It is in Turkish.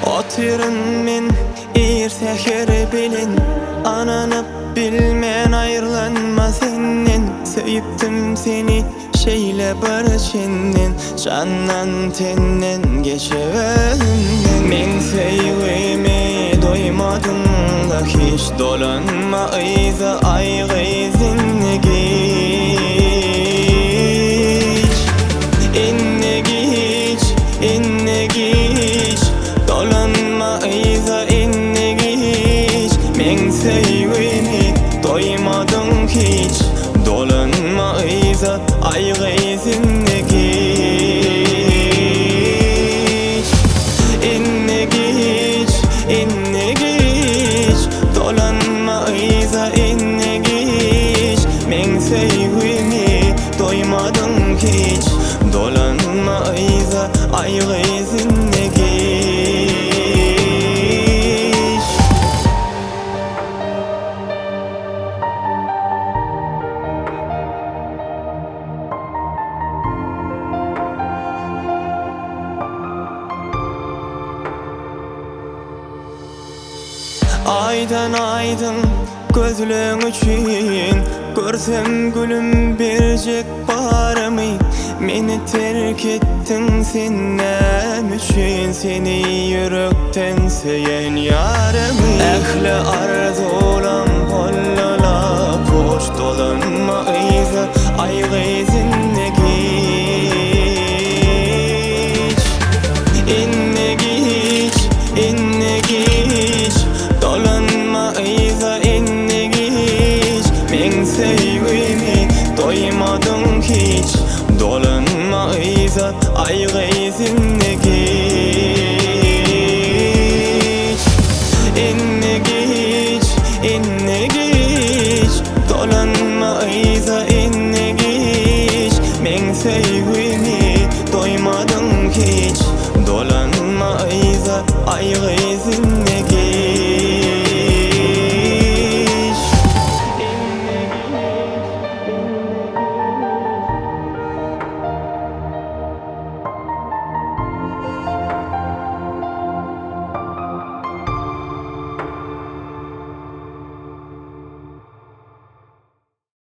Oturun men erteher bilin, ananıp bilmen ayrılanma senden. Söyüptüm seni şeyle barışenden, candan tenden geçevenmen. Men sevgime doymadım da hiç, dolanma ayza aygızın geç. Inne geç, inne geç, dolanma ayza inne geç. Men sevgime doymadım hiç, dolanma ayza aygızın geç. Inne geç, inne geç, dolanma ayza inne geç. Men sevgime doymadım hiç, dolanma ayza aygızın geç. Aydan aydın gözlüğün üçün, görsem gülüm bircek barımı. Meni terk ettin sen nem üçün, seni yürekten seyen yarımı. Ehli arzulam hollala boş, dolanma ayza aygızın geç. İnne geç, inne geç, dolanma ayza inne geç. Men sevgime doymadım hiç, dolanma ayza aygızın geç. İnne geç, inne geç, dolanma ayza inne geç. Men sevgime doymadım hiç, dolanma ayza aygızın geç.